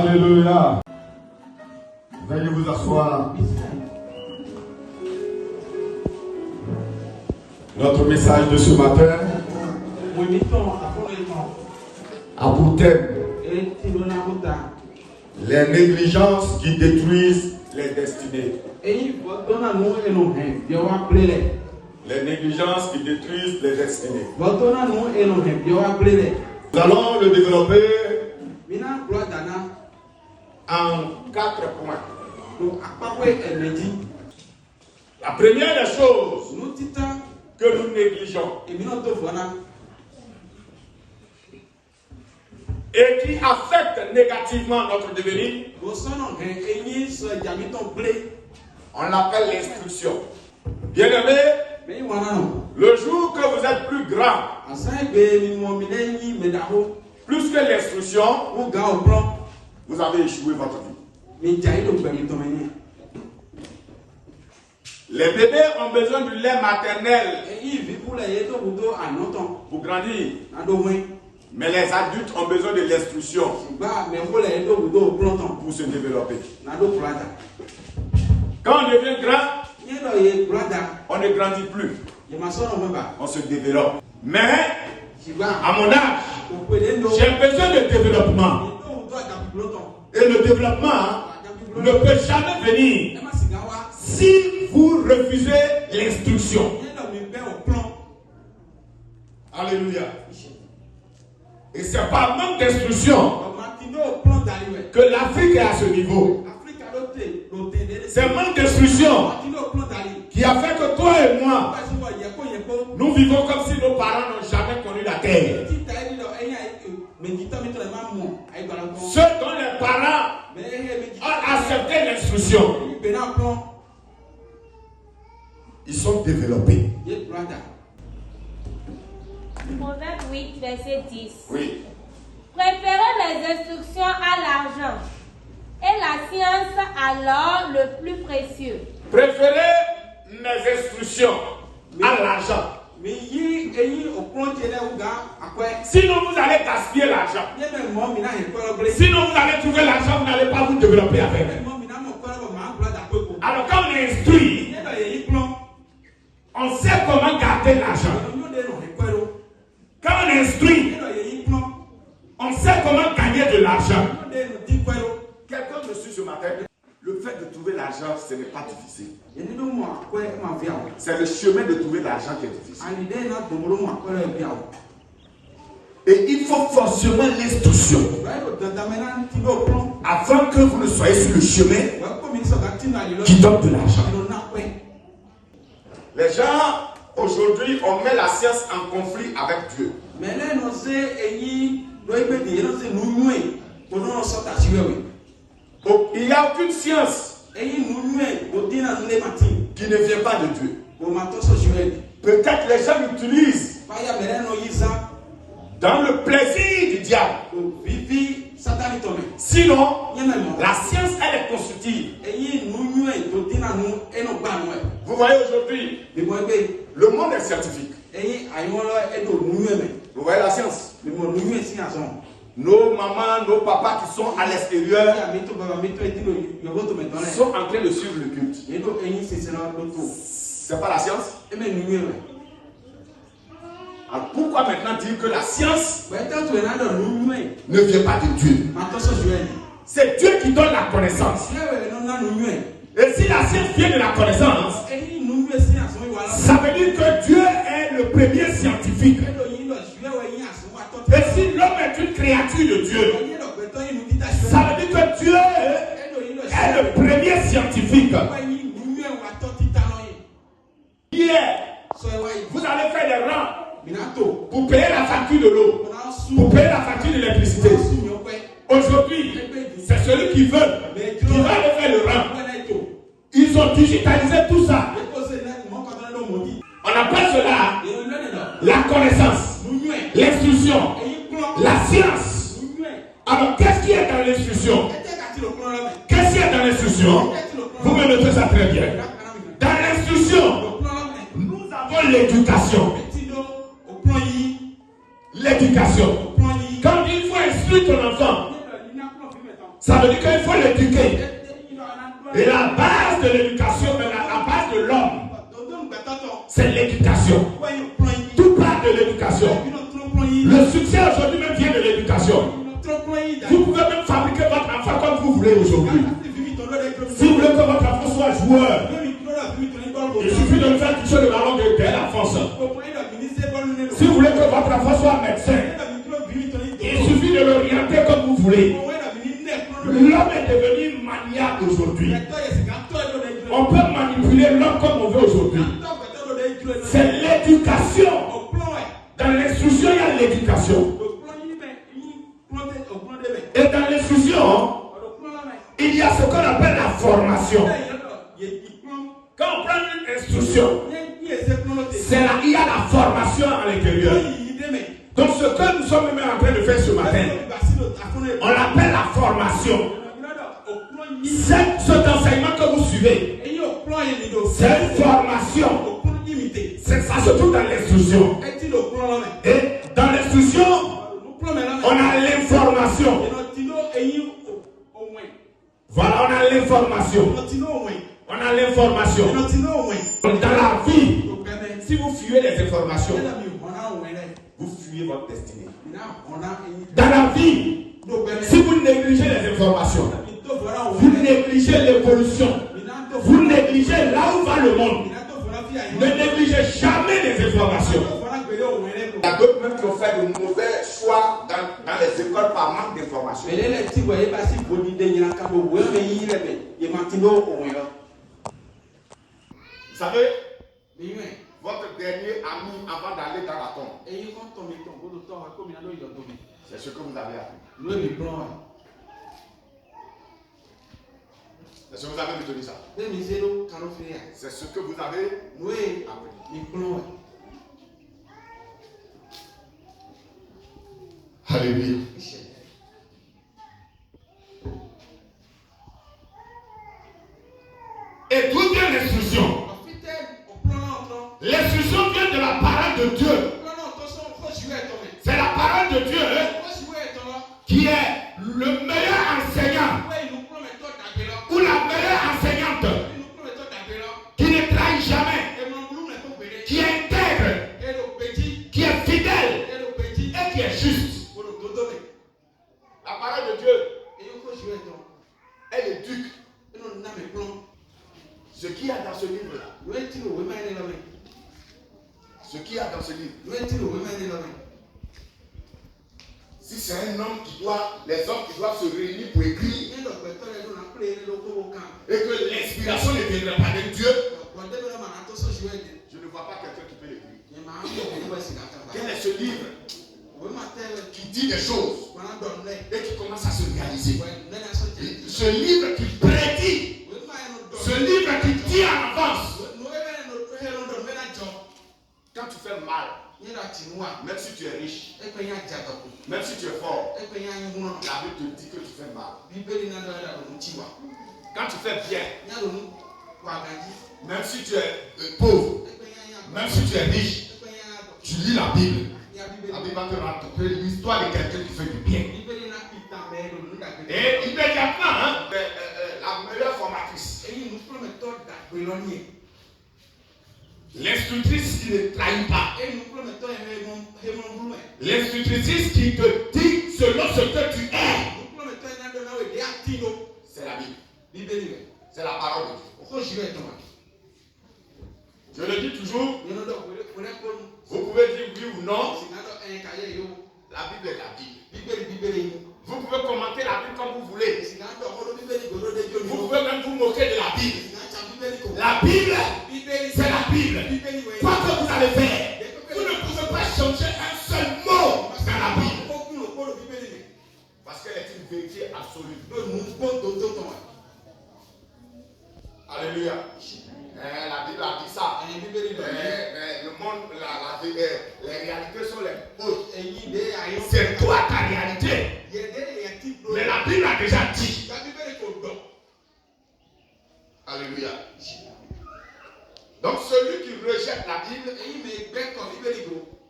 Alléluia. Veuillez vous asseoir. Notre message de ce matin a pour thème les négligences qui détruisent les destinées. Les négligences qui détruisent les destinées. Nous allons le développer en 4 points. La première des choses que nous négligeons et qui affecte négativement notre devenir, on l'appelle l'instruction. Bien-aimé, le jour que vous êtes plus grand, plus que l'instruction, vous avez échoué votre vie. Les bébés ont besoin du lait maternel pour grandir. Mais les adultes ont besoin de l'instruction pour se développer. Quand on devient grand, on ne grandit plus. On se développe. Mais, à mon âge, j'ai besoin de développement. Et le développement ne peut jamais venir si vous refusez l'instruction. Alléluia. Et c'est par manque d'instruction que l'Afrique est à ce niveau. C'est manque d'instruction qui a fait que toi et moi, nous vivons comme si nos parents n'ont jamais connu la terre. Ceux dont les parents ont accepté l'instruction, ils sont développés. Proverbe 8, verset 10. Oui. Préférez les instructions à l'argent et la science à l'or le plus précieux. Préférez les instructions à l'argent. Sinon vous allez gaspiller l'argent. Sinon vous allez trouver l'argent, vous n'allez pas vous développer avec. Alors quand on est instruit, on sait comment garder l'argent. Quand on est instruit, on sait comment gagner de l'argent. Quelqu'un me suit ce matin. Le fait de trouver l'argent, ce n'est pas difficile. C'est le chemin de trouver l'argent qui est difficile. Et il faut forcément l'instruction afin que vous ne soyez sur le chemin qui donne de l'argent. Les gens, aujourd'hui, on met la science en conflit avec Dieu. Il n'y a aucune science qui ne vient pas de Dieu. Peut-être les gens l'utilisent dans le plaisir du diable. Sinon, la science, elle est constructive. Vous voyez aujourd'hui, le monde est scientifique. Vous voyez la science. Nos mamans, nos papas qui sont à l'extérieur sont en train de suivre le culte. C'est pas la science? Alors pourquoi maintenant dire que la science ne vient pas de Dieu? C'est Dieu qui donne la connaissance. Et si la science vient de la connaissance, ça veut dire que Dieu est le premier scientifique. Et si l'homme est une créature de Dieu, ça veut dire que Dieu est le premier scientifique. Hier, vous allez faire des rangs pour payer la facture de l'eau, pour payer la facture de l'électricité. Aujourd'hui, c'est celui qui veut aller faire le rang. Ils ont digitalisé tout ça. On appelle cela la connaissance, l'instruction, la science. Alors, qu'est-ce qui est dans l'instruction? Qu'est-ce qui est dans l'instruction? Vous me notez ça très bien. Dans l'instruction, nous avons l'éducation. L'éducation. Quand il faut instruire ton enfant, ça veut dire qu'il faut l'éduquer. Et la base de l'éducation, la base de l'homme, c'est l'éducation. Tout part de l'éducation. Le succès aujourd'hui même vient de l'éducation. Vous pouvez même fabriquer votre enfant comme vous voulez aujourd'hui. Si vous voulez que votre enfant soit joueur, il suffit de lui faire toucher le ballon dès l'enfance. Si vous voulez que votre enfant soit médecin, il suffit de l'orienter comme vous voulez. L'homme est devenu maniaque aujourd'hui. On peut manipuler l'homme comme on veut aujourd'hui. C'est l'éducation. Dans l'instruction, il y a l'éducation. Et dans l'instruction, il y a ce qu'on appelle la formation. Quand on prend une instruction, il y a la formation à l'intérieur. Donc ce que nous sommes même en train de faire ce matin, on l'appelle la formation. Cet enseignement que vous suivez, c'est une formation. Ça se trouve dans l'instruction. Et dans l'instruction, on a l'information. Voilà, on a l'information. On a l'information. Dans la vie, si vous fuyez les informations, vous fuyez votre destinée. Dans la vie, si vous négligez les informations, vous négligez l'évolution, vous négligez là où va le monde. Ne négligez jamais les informations. Il y a d'autres même qui ont fait de mauvais choix dans les écoles par manque d'informations. savez, votre dernier ami avant d'aller dans la tombe, c'est ce que vous avez appris. C'est ce que vous avez retenu ça. C'est ce que vous avez appris. Alléluia. Et d'où vient l'instruction? L'instruction vient de la parole de Dieu. C'est la parole de Dieu qui est le meilleur enseignant ou la meilleure enseignante qui ne trahit jamais, qui est intègre, qui est fidèle et qui est juste. La parole de Dieu, elle éduque. Ce qu'il y a dans ce livre-là, ce qu'il y a dans ce livre, si c'est un homme qui doit, les hommes qui doivent se réunir pour écrire, et que l'inspiration ne viendrait pas de Dieu, je ne vois pas quelqu'un qui peut l'écrire. Quel est ce livre qui dit des choses et qui commence à se réaliser? Ce livre qui prédit, ce livre qui dit en avance. Quand tu fais mal, même si tu es riche, même si tu es fort, la Bible te dit que tu fais mal. Quand tu fais bien, même si tu es pauvre, même si tu es riche, tu lis la Bible. La Bible va te raconter l'histoire de quelqu'un qui fait du bien. Et immédiatement, la meilleure formatrice, l'instructrice qui ne trahit pas, l'instructrice qui te dit selon ce que tu es, c'est la Bible. C'est la parole de Dieu. Je le dis toujours, vous pouvez dire oui ou non, la Bible est la Bible. Vous pouvez commenter la Bible comme vous voulez. Vous pouvez même vous moquer de la Bible. La Bible, c'est la Bible. Quoi que vous allez faire, vous ne pouvez pas changer un seul mot dans la Bible. Parce qu'elle est une vérité absolue. Alléluia. La Bible a dit ça. Le monde, les réalités sont les autres. C'est toi ta réalité. Mais la Bible a déjà dit. Alléluia. Donc celui qui rejette la Bible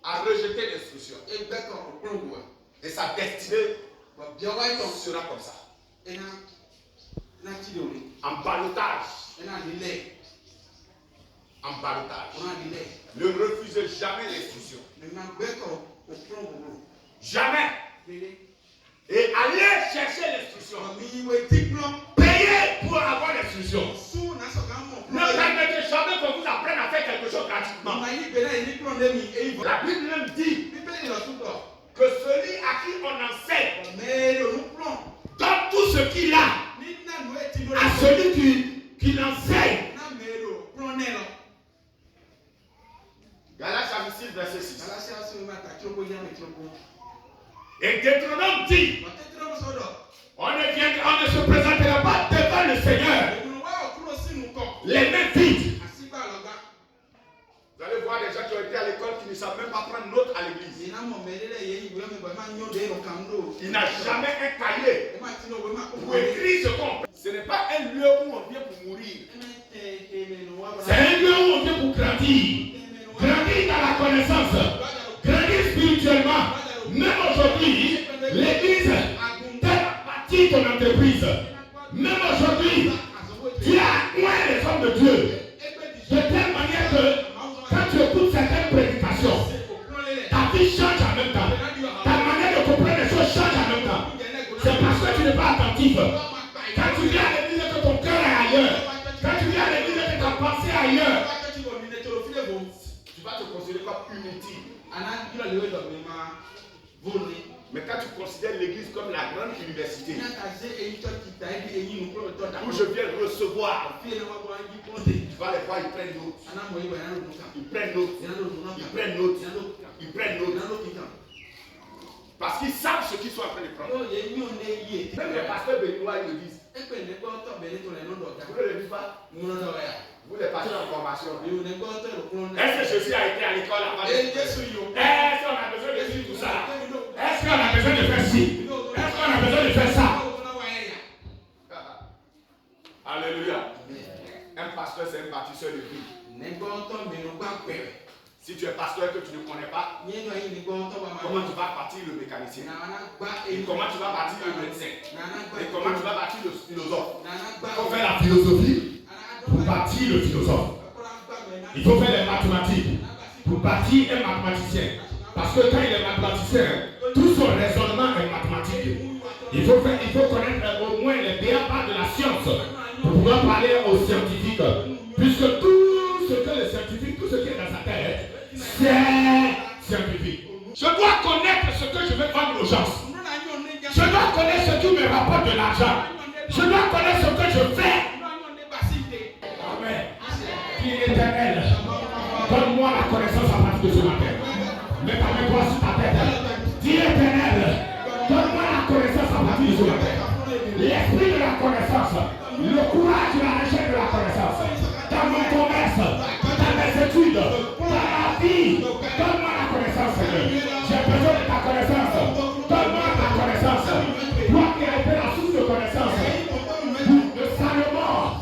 a rejeté l'instruction. Et sa destinée sera comme ça. En ballottage. En ballottage. Ne refusez jamais l'instruction. Jamais. Et allez chercher l'instruction. Payez pour avoir l'instruction. Ne permettez jamais qu'on vous apprenne à faire quelque chose gratuitement. La Bible même dit que celui à qui on enseigne donne tout ce qu'il a à celui qui l'enseigne. Galates chapitre 6, verset 6. Et Deutéronome dit, on ne se présentera pas devant le Seigneur les mains vides. Vous allez voir des gens qui ont été à l'école qui ne savent même pas prendre note à l'église. Il n'a jamais un cahier pour écrire ce qu'on. Ce n'est pas un lieu où on vient pour mourir. C'est un lieu où on vient pour grandir. Grandir dans la connaissance. Grandir spirituellement. Même aujourd'hui, l'église fait partie de ton entreprise. Même aujourd'hui, tu as moins les hommes de Dieu. De telle manière que quand tu écoutes certaines prédications, ta vie change en même temps. Ta manière de comprendre les choses change en même temps. C'est parce que tu n'es pas attentif. Quand tu viens à l'église que ton cœur est ailleurs. Quand tu viens à l'église que ta pensée est ailleurs. Tu vas te considérer comme inutile. Mais quand tu considères l'église comme la grande université, où je viens recevoir, tu vas les voir, ils prennent note. Ils prennent note. Ils prennent note. Ils prennent note. Parce qu'ils savent ce qu'ils sont en train de prendre. Même les pasteurs béninois, ils le disent. Vous ne le dites pas? Vous les passez en formation. Est-ce que Jésus a été à l'école avant? Est-ce qu'on a besoin de dire tout ça? Est-ce qu'on a besoin de faire ci? Est-ce qu'on a besoin de faire ça? Alléluia. Un pasteur, c'est un bâtisseur de vie. Si tu es pasteur que tu ne connais pas, comment tu vas bâtir le mécanicien? Et comment tu vas bâtir le médecin? Et comment tu vas bâtir le philosophe? Il faut faire la philosophie pour bâtir le philosophe. Il faut faire les mathématiques pour bâtir un mathématicien. Parce que quand il est mathématicien, tout son raisonnement est mathématique. Il faut connaître au moins les béabas de la science pour pouvoir parler aux scientifiques. Puisque tout ce que les scientifiques, tout ce qui est dans sa tête, c'est scientifique. Je dois connaître ce que je vais vendre aux gens. Je dois connaître ce qui me rapporte de l'argent. Je dois connaître ce que je fais. Amen. Dis Éternel, donne-moi la connaissance à partir de ce matin. Mets ta main droite sur ta tête. Dis Éternel, donne-moi la connaissance à partir de ce matin. L'esprit de la connaissance, le courage de la recherche de la connaissance. Dans mon commerce, dans mes études, dans ma vie, donne-moi la connaissance, Seigneur. J'ai besoin de ta connaissance. Donne-moi ta connaissance. Toi qui as été la source de connaissance de Salomon,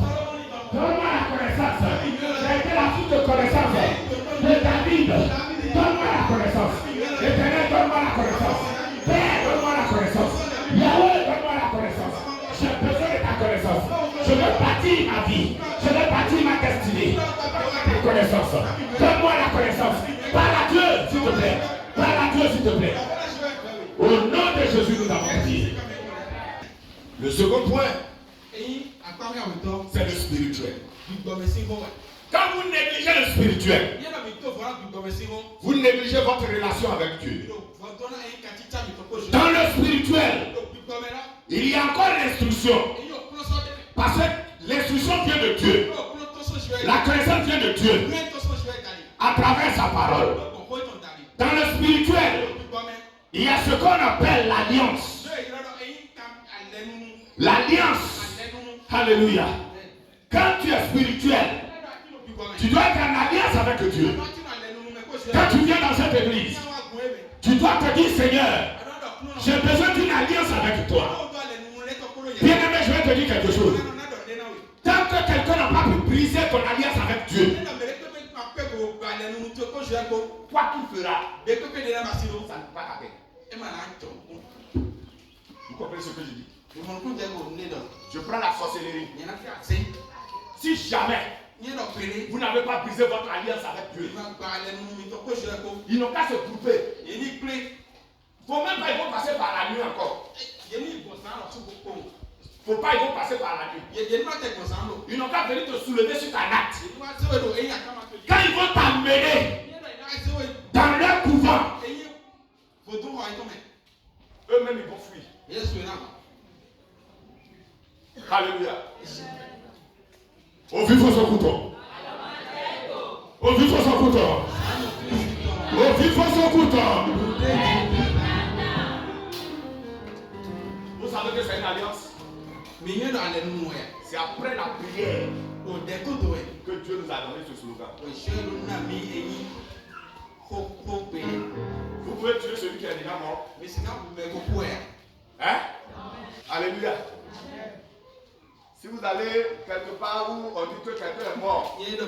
donne-moi la connaissance. J'ai été la source de connaissance de David. Donne-moi la connaissance. Éternel, donne-moi la connaissance. Père, donne-moi la connaissance. Yahweh, donne-moi la connaissance. J'ai besoin de ta connaissance. Je veux bâtir ma vie. Je veux bâtir ma destinée. Ta connaissance. Donne-moi la connaissance. Parle à Dieu, s'il te plaît. Parle à Dieu, s'il te plaît. Au nom de Jésus, nous avons prié. Le second point, c'est le spirituel. Quand vous négligez le spirituel, vous négligez votre relation avec Dieu. Dans le spirituel, il y a encore l'instruction. Parce que l'instruction vient de Dieu. La connaissance vient de Dieu. À travers sa parole. Dans le spirituel, il y a ce qu'on appelle l'alliance. L'alliance. Alléluia. Quand tu es spirituel, tu dois être en alliance avec Dieu. Quand tu viens dans cette église, tu dois te dire, Seigneur, j'ai besoin d'une alliance avec toi. Bien aimé, je vais te dire quelque chose. Tant que quelqu'un n'a pas pu briser ton alliance avec Dieu, quoi qu'il fera, ça ne peut pas t'arrêter. Vous comprenez ce que je dis? Je prends la sorcellerie. Si jamais vous n'avez pas brisé votre alliance avec Dieu, ils n'ont qu'à se grouper. Il ne faut même pas, ils vont passer par la nuit encore. Il ne faut pas, ils vont passer par la nuit. Ils n'ont qu'à venir te soulever sur ta natte. Quand ils vont t'amener dans leur couvent, eux-mêmes ils vont fuir. Alléluia. Au vif son couteau. Au vif son couteau. Au vif son couteau. Vous savez que c'est une alliance. C'est après la prière que Dieu nous a donné ce slogan. Vous pouvez tuer celui qui est déjà mort. Hein? Alléluia. Si vous allez quelque part où on dit que quelqu'un est mort, on est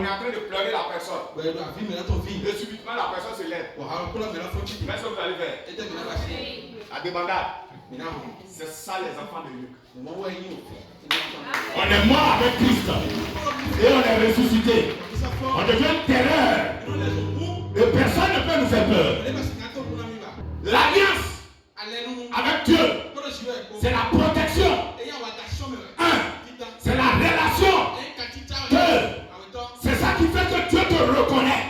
en train de pleurer la personne. Et subitement la personne se lève. Mais ce que vous allez faire, la débandade. C'est ça les enfants de Luc. On est mort avec Christ et on est ressuscité. On devient terreur et personne ne peut nous faire peur. L'alliance avec Dieu, c'est la protection. 1. C'est la relation. 2. C'est ça qui fait que Dieu te reconnaît.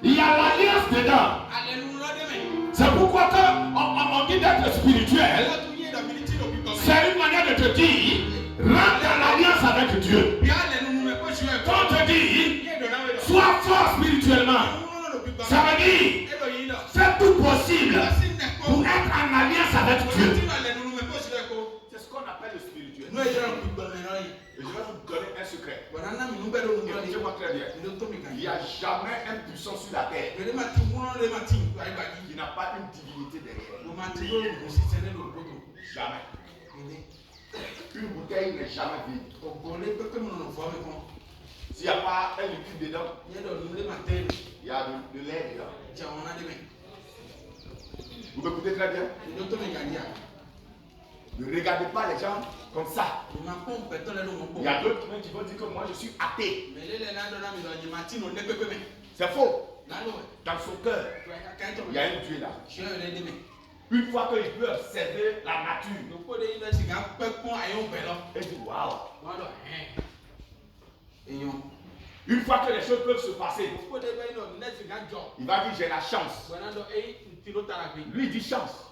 Il y a l'alliance dedans. C'est pourquoi quand on dit d'être spirituel, c'est une manière de te dire, rentre dans l'alliance avec Dieu. Quand on te dit, sois fort spirituellement, ça veut dire, fais tout possible pour être en alliance avec Dieu. C'est ce qu'on appelle le spirituel. Et je vais vous donner un secret. Écoutez-moi très bien. Il n'y a jamais un puissant sur la terre qui n'a pas une divinité derrière. Jamais. Une bouteille n'est jamais vide. S'il n'y a pas un liquide dedans, il y a de l'air dedans. Vous m'écoutez très bien? Ne regardez pas les gens comme ça. Il y a d'autres qui vont dire que moi je suis athée. C'est faux. Dans son cœur, il y a un Dieu là. Une fois qu'il peut observer la nature, il dit waouh. Une fois que les choses peuvent se passer, il va dire j'ai la chance. Lui dit chance.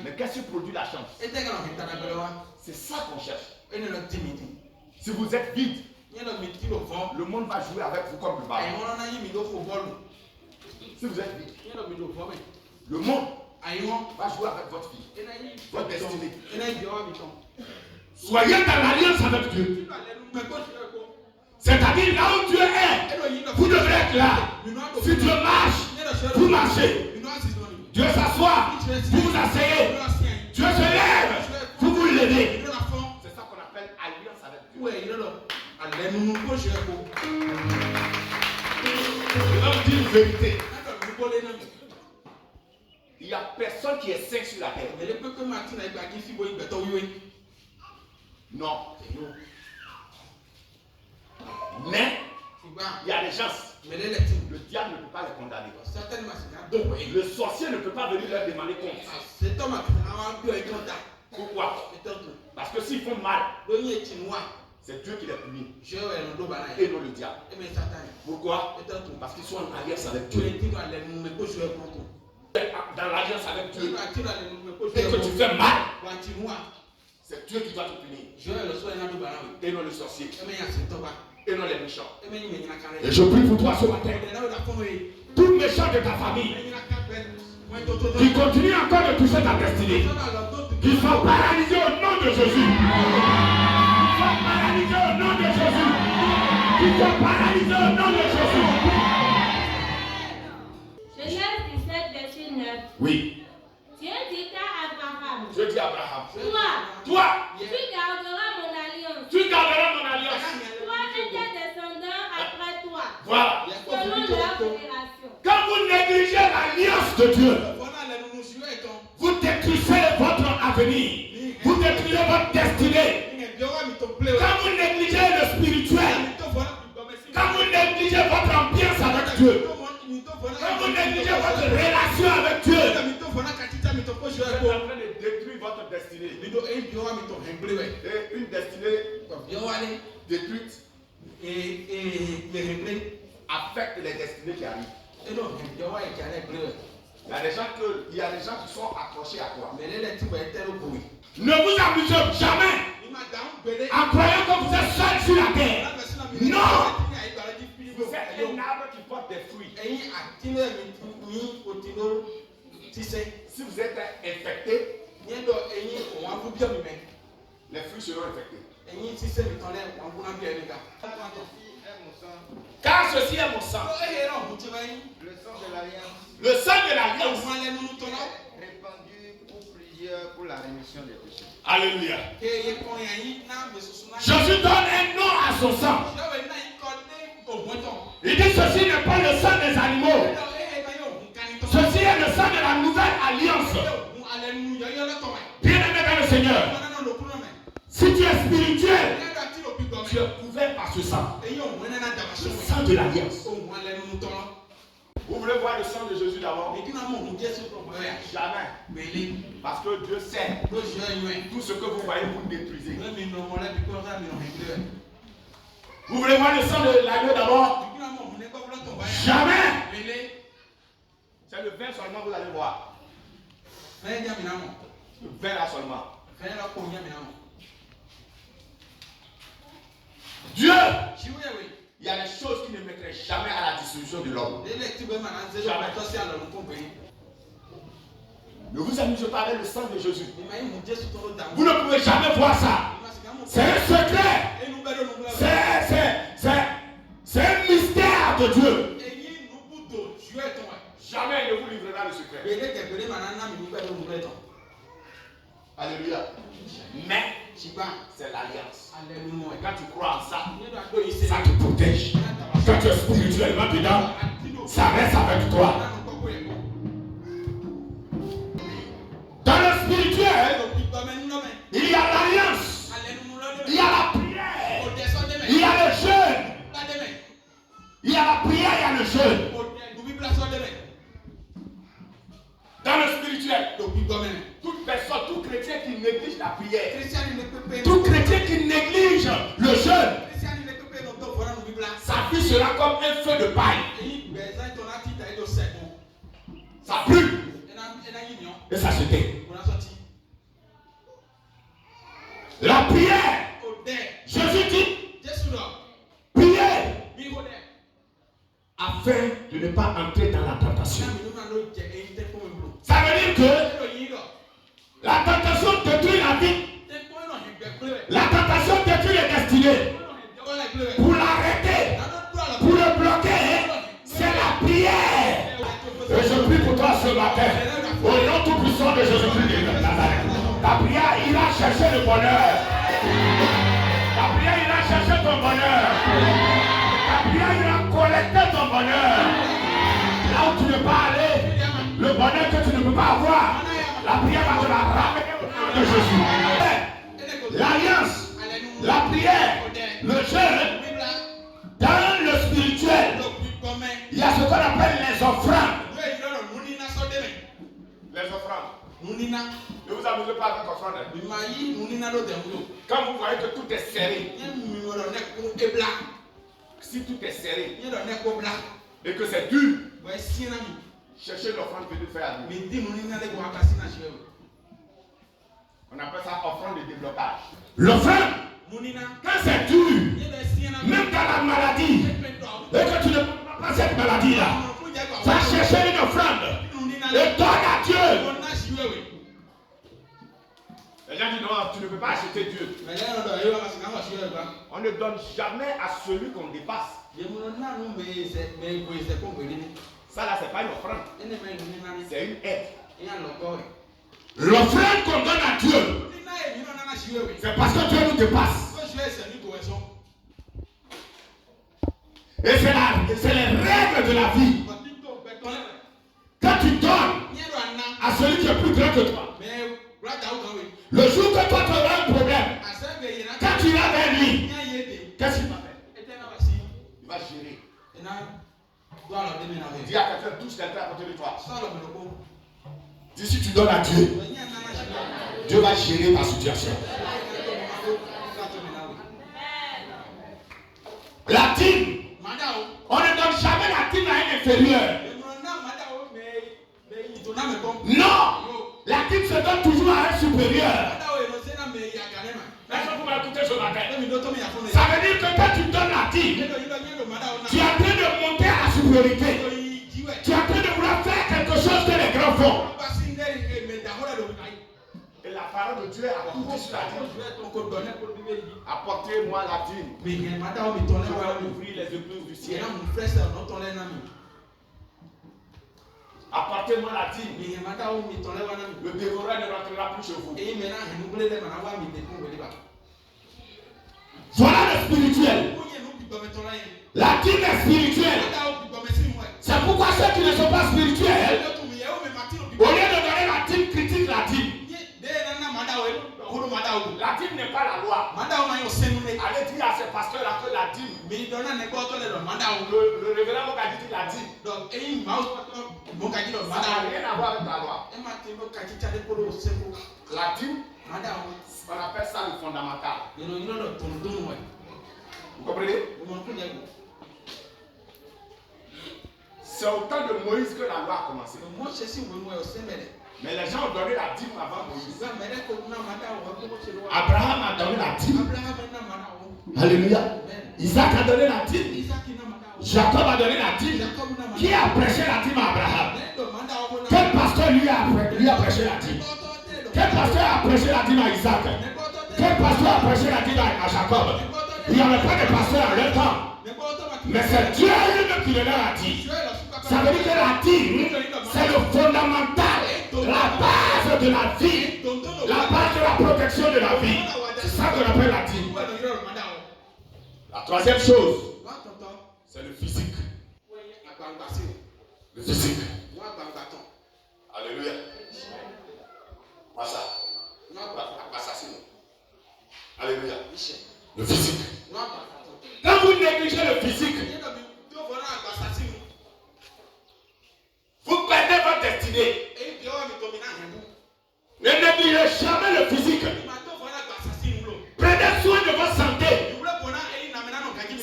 Mais qu'est-ce qui produit la chance? C'est ça qu'on cherche. Si vous êtes vide, le monde va jouer avec vous comme le ballon. Si vous êtes vide, le monde va jouer avec votre vie, votre destinée. Soyez dans l'alliance avec Dieu. C'est-à-dire là où Dieu est, vous devrez être là. Si Dieu marche, vous marchez. Dieu s'assoit, vous vous asseyez. Dieu se lève, vous vous levez. C'est ça qu'on appelle alliance avec Dieu. Je vais vous dire une vérité. Il n'y a personne qui est saint sur la terre. Non. Mais il y a des gens. Le diable ne peut pas les condamner. Le sorcier ne peut pas venir leur demander compte. Pourquoi? Parce que s'ils font mal, c'est Dieu qui les punit. Et non le diable. Pourquoi? Parce qu'ils sont en alliance avec Dieu. Dans l'alliance avec Dieu. Et que tu fais mal, c'est Dieu qui va te punir. Et non le sorcier. Et non les méchants. Et je prie pour toi ce matin. Tout méchant de ta famille qui continue encore de toucher ta destinée, qui sont paralysés au nom de Jésus. Qui sont paralysés au nom de Jésus. Qui sont paralysés au nom de Jésus. Genèse 17, verset 9. Oui. Dieu dit à Abraham. Dieu dit à Abraham. Toi, tu garderas mon alliance. Tu garderas mon alliance. Toi et tes descendants après toi. Voilà. Selon leur génération. Quand vous négligez l'alliance de Dieu, vous détruisez votre avenir. Vous détruisez votre destinée. Quand vous négligez le spirituel, quand vous négligez votre ambiance avec Dieu, quand vous négligez votre relation avec Dieu, vous êtes en train de détruire votre destinée. Et une destinée détruite affecte les destinées qui arrivent. Il y a des gens qui sont accrochés à toi. Ne vous amusez jamais en croyant que vous êtes seul sur la terre. Non! Vous êtes un arbre qui porte des fruits. Si vous êtes infecté, les fruits seront infectés. Car ceci est mon sang. Le sang de l'alliance. Répandu pour la rémission des péchés. Alléluia. Jésus donne un nom à son sang. Il dit ceci n'est pas le sang des animaux. Ceci est le sang de la nouvelle alliance. Bien-aimé dans le Seigneur, si tu es spirituel, tu es couvert par ce sang. Le sang de l'alliance. Vous voulez voir le sang de Jésus d'abord? Jamais. Parce que Dieu sait tout ce que vous voyez, vous détruisez. Vous voulez voir le sang de l'agneau d'abord? Jamais. C'est le vin seulement, vous allez voir. Le vin là seulement. Dieu, il y a des choses qu'il ne mettrait jamais à la disposition de l'homme. Ne vous amusez pas avec le sang de Jésus. Vous ne pouvez jamais voir ça. C'est un secret. C'est un mystère de Dieu. Jamais il ne vous livrera le secret. Alléluia. Mais c'est l'alliance. Quand tu crois en ça, ça te protège. Quand tu es spirituellement dedans, ça reste avec toi. Dans le spirituel, il y a l'alliance, il y a la prière, il y a le jeûne. Il y a la prière, il y a le jeûne. Dans le spirituel, toute personne, tout chrétien qui néglige la prière, tout chrétien qui néglige le jeûne, sa vie sera comme un feu de paille. Ça brûle et ça se tait. La prière, Jésus dit, priez afin de ne pas entrer dans la tentation. Ça veut dire que la tentation détruit la vie. La tentation détruit les destinées. Pour l'arrêter, pour le bloquer, c'est la prière. Et je prie pour toi ce matin, au nom tout puissant de Jésus-Christ de Nazareth. Ta prière ira chercher le bonheur. Ta prière ira chercher ton bonheur. Ta prière ira collecter ton bonheur. Là où tu ne peux pas aller, le bonheur que tu ne peux pas avoir, la prière va te la ramener au nom de Jésus. L'alliance, la prière, le jeûne, dans le spirituel, il y a ce qu'on appelle les offrandes. Les offrandes. Ne vous amusez pas avec offrande. Quand vous voyez que tout est serré, si tout est serré et que c'est dur, cherchez l'offrande que Dieu fait à nous. On appelle ça offrande de déblocage. L'offrande, quand c'est dur, même dans la maladie, et que tu ne peux pas prendre cette maladie-là, va chercher une offrande et donne à Dieu. Les gens disent non, tu ne peux pas acheter Dieu. On ne donne jamais à celui qu'on dépasse. Ça là, c'est pas une offrande. C'est une aide. L'offrande qu'on donne à Dieu, c'est parce que Dieu nous dépasse. Et c'est les règles de la vie. Quand tu donnes à celui qui est plus grand que toi, le jour que toi tu auras un problème, quand tu iras vers lui, qu'est-ce qu'il va faire? Il va gérer. Dis à quelqu'un, touche quelqu'un à côté de toi. Dis si tu donnes à Dieu, Dieu va gérer ta situation. La dîme, on ne donne jamais la dîme à un inférieur. Non, la dîme se donne toujours à un supérieur. Est-ce que vous m'écoutez ce matin? Ça veut dire que quand tu donnes la dîme, tu es en train de monter à la supériorité. Tu es en train de vouloir faire quelque chose que les grands font. Et la parole de Dieu a tout dit sur la dîme. Apportez-moi la dîme. Je vais ouvrir les écluses du ciel. Apportez-moi la dîme. Le dévoreur ne rentrera plus chez vous. Voilà le spirituel. La dîme est spirituelle. C'est pourquoi ceux qui ne sont pas spirituels, au lieu de donner la dîme, critiquent la dîme. La dîme n'est pas la loi. Allez dire à ces pasteurs-là que la dîme. Le révérend Mokadi dit la dîme. Ça n'a rien à voir avec la loi. La dîme, on appelle ça le fondamental. Vous comprenez? c'est au temps de Moïse que la loi a commencé. Mais les gens ont donné la dîme avant Moïse. Abraham a donné la dîme. Alléluia. Isaac a donné la dîme. Jacob a donné la dîme. Qui a prêché la dîme à Abraham? Quel pasteur lui a prêché la dîme? Quel pasteur a prêché la dîme à Isaac? Quel pasteur a prêché la dîme à Jacob? Il n'y avait pas de pasteur en leur temps. Mais c'est Dieu lui-même qui le leur a dit. Ça veut dire que la dîme, c'est le fondamental, la base de la vie, la base de la protection de la vie. C'est ça qu'on appelle la dîme. La troisième chose, c'est le physique. Le physique. Alléluia. Pas ça. Alléluia. Le physique. Quand vous négligez le physique, vous perdez votre destinée. Ne négligez jamais le physique. Prenez soin de votre santé.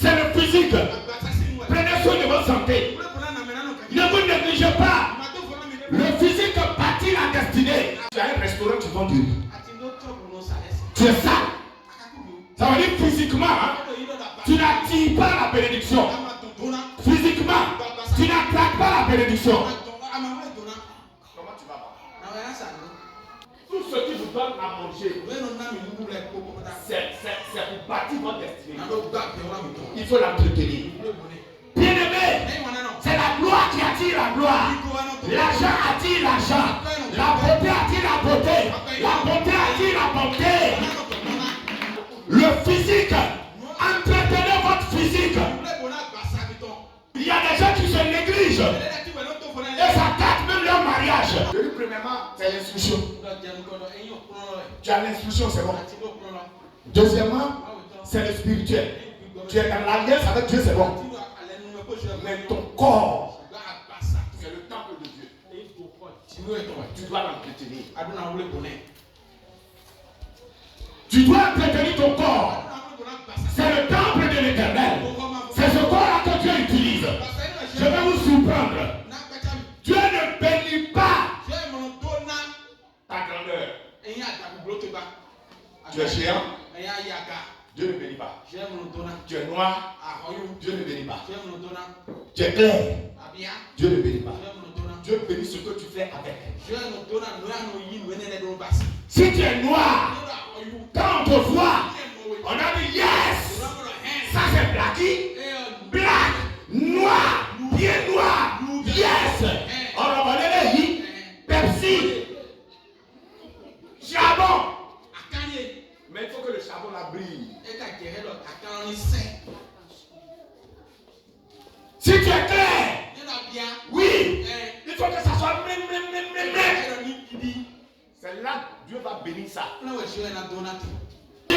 C'est le physique. Prenez soin de votre santé. Ne vous négligez pas. Le physique bâtit la destinée. Tu as un restaurant, tu vends du riz. Tu es ça. Ça veut dire physiquement, hein? Tu n'attires pas la bénédiction. Physiquement, tu n'attrapes pas la bénédiction. Comment tu vas? Tout ce qui vous donne à manger, c'est pour bâtir votre destinée. Il faut l'entretenir. Bien-aimé, c'est la gloire qui attire la gloire. L'argent attire l'argent. La beauté attire la beauté. La beauté attire la beauté. Le physique, entretenez votre physique. Il y a des gens qui se négligent et ça gâte même leur mariage. Premièrement, c'est l'instruction. Tu as l'instruction, c'est bon. Deuxièmement, c'est le spirituel. Tu es dans l'alliance avec Dieu, c'est bon. Mais ton corps, c'est le temple de Dieu. Tu dois l'entretenir. Tu dois entretenir ton corps. C'est le temple de l'Éternel. C'est ce corps-là que Dieu utilise. Je vais vous surprendre. Dieu ne bénit pas ta grandeur. Tu es géant. Dieu ne bénit pas. Tu es noir. Dieu ne bénit pas. Tu es clair. Dieu ne bénit pas. Dieu bénit ce que tu fais avec. Si tu es noir, quand on te voit, on a dit yes. Ça c'est Blackie. Black, noir, bien noir. Yes. On va donner les Pepsi. Charbon. Mais il faut que le charbon la brille. Si tu es clair, oui, il faut que ça soit c'est là que Dieu va bénir ça. Dieu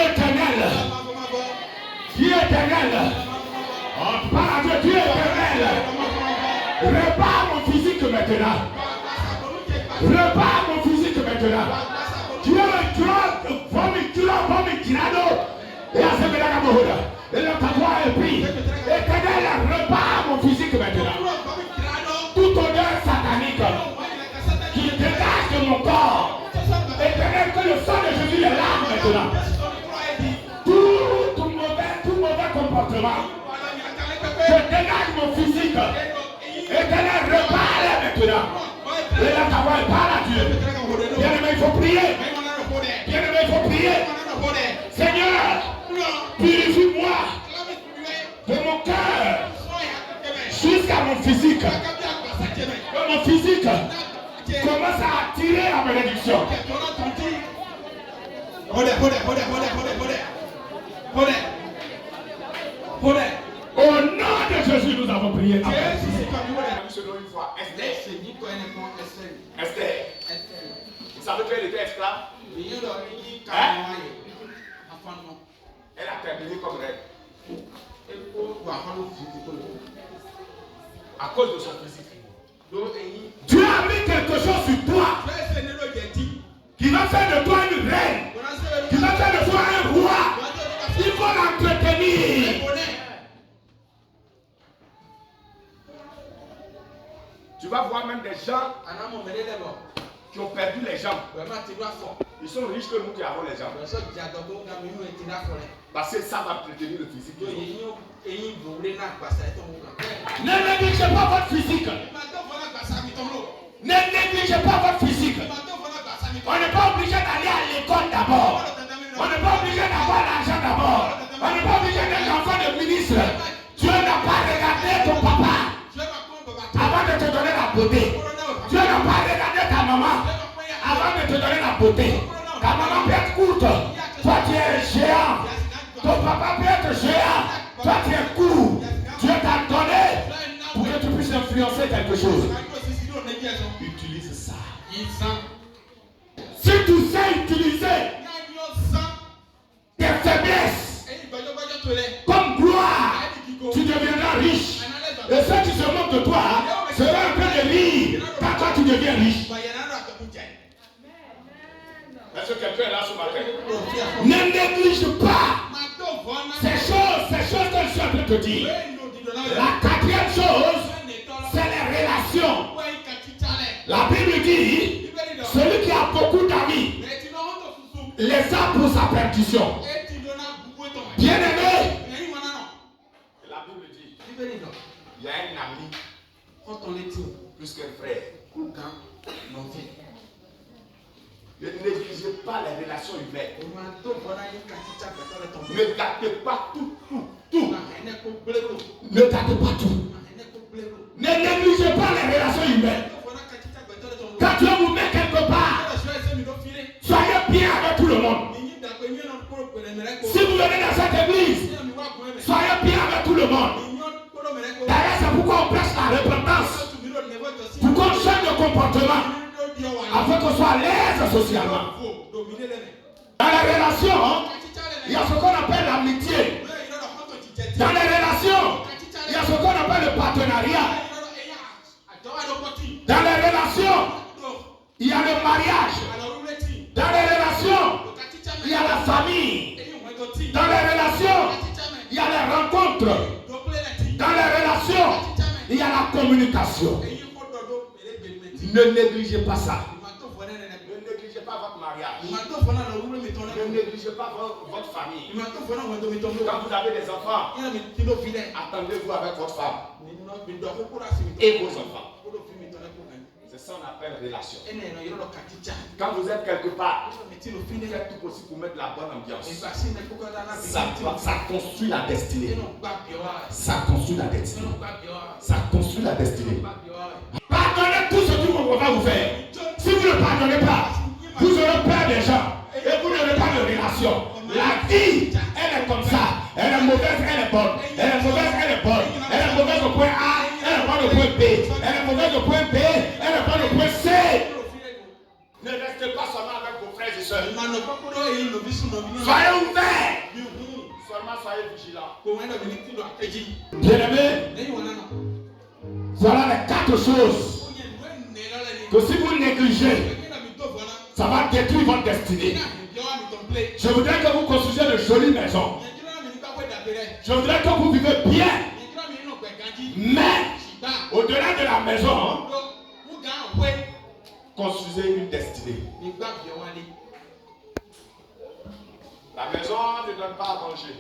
éternel. Dieu éternel. On parle de Dieu éternel. Répare mon physique maintenant. Répare mon physique maintenant. Dieu vomit tirado. Et à ce moment-là, et là, ta voix est prise. Éternel, répare mon physique maintenant. Toute odeur satanique qui dégage de mon corps. Éternel, que le sang de Jésus les lave maintenant. Tout mauvais comportement. Je dégage mon physique. Éternel, repars maintenant. Et là, ta voix parle à Dieu. Bien-aimé, il faut prier. Bien-aimé, il faut prier. Seigneur, purifie-moi de mon cœur jusqu'à mon physique. Que mon physique commence à attirer la bénédiction. Au nom de Jésus, nous avons prié. Esther. Vous savez qu'elle était esclave? Hein? Elle a terminé comme reine. À cause de son physique. Dieu a mis quelque chose sur toi qui va faire de toi une reine, qui va faire de toi un roi. Il faut l'entretenir. gens qui ont perdu les jambes. Ils sont riches que nous qui avons les jambes. Parce que ça va prétenir le physique. Ne négligez pas votre physique. Ne négligez pas votre physique. On n'est pas obligé d'aller à l'école d'abord. On n'est pas obligé d'avoir l'argent d'abord. On n'est pas obligé d'être enfant de ministre. Dieu n'a pas regardé ton papa avant de te donner la beauté. Dieu n'a pas regardé ta maman avant de te donner la beauté. Ta maman peut être courte. Toi tu es géant. Ton papa peut être géant. Toi tu es court. Dieu t'a donné pour que tu puisses influencer quelque chose. Utilise ça. Si tu sais utiliser tes faiblesses comme gloire, tu deviendras riche. Et ceux qui se moquent de toi seront un peu de rire quand toi tu deviens riche. Est-ce que quelqu'un est là ce matin? Ne néglige pas ces choses que je suis en train de te dire. La quatrième chose, c'est les relations. La Bible dit, celui qui a beaucoup d'amis les a pour sa perdition. Bien aimé, la Bible dit, il y a un ami plus qu'un frère. Ne négligez pas les relations humaines. Ne gâtez pas tout. Ne gâtez pas tout. Ne négligez pas les relations humaines. Quand Dieu vous met quelque part, soyez bien avec tout le monde. Si vous venez dans cette église, soyez bien avec tout le monde. D'ailleurs, c'est pourquoi on prêche la repentance. Pour qu'on change de comportement. Afin qu'on soit à l'aise socialement. Dans les relations, il y a ce qu'on appelle l'amitié. Dans les relations, il y a ce qu'on appelle le partenariat. Dans les relations, il y a le mariage. Dans les relations, il y a la famille. Dans les relations, il y a les rencontres. Dans les relations, il y a la communication. Ne négligez pas ça. Ne négligez pas votre mariage. Ne négligez pas votre famille. Quand vous avez des enfants, attendez-vous avec votre femme et vos enfants. C'est ça qu'on appelle relation. Quand vous êtes quelque part, faites tout possible pour mettre la bonne ambiance. Ça construit la destinée. Ça construit la destinée. Ça construit la destinée. Pardonnez tout ce que on va vous faire. Si vous ne pardonnez pas, vous aurez peur des gens et vous n'aurez pas de relation. La vie, elle est comme ça. Elle est mauvaise, elle est bonne. Elle est mauvaise, elle est bonne. Elle est mauvaise au point A, elle est bonne au point B. Elle est mauvaise au point B, elle est bonne au point C. Ne restez pas seulement avec vos frères et sœurs. Soyez ouverts. Seulement soyez vigilants. Bien-aimés, voilà les 4 choses que si vous négligez, ça va détruire votre destinée. Je voudrais que vous construisiez de jolies maisons. Je voudrais que vous vivez bien. Mais au-delà de la maison, construisez une destinée. La maison ne donne pas à manger.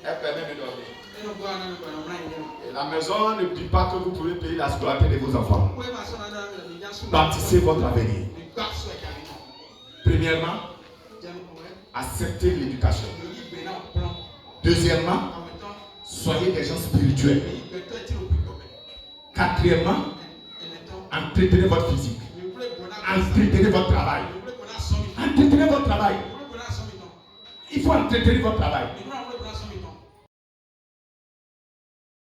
Elle permet de dormir. Et la maison ne dit pas que vous pouvez payer la scolarité de vos enfants. Bâtissez votre avenir. Premièrement, acceptez l'éducation. Deuxièmement, soyez des gens spirituels. Quatrièmement, entretenez votre physique. Entretenez votre travail. Entretenez votre travail. Il faut entretenir votre travail.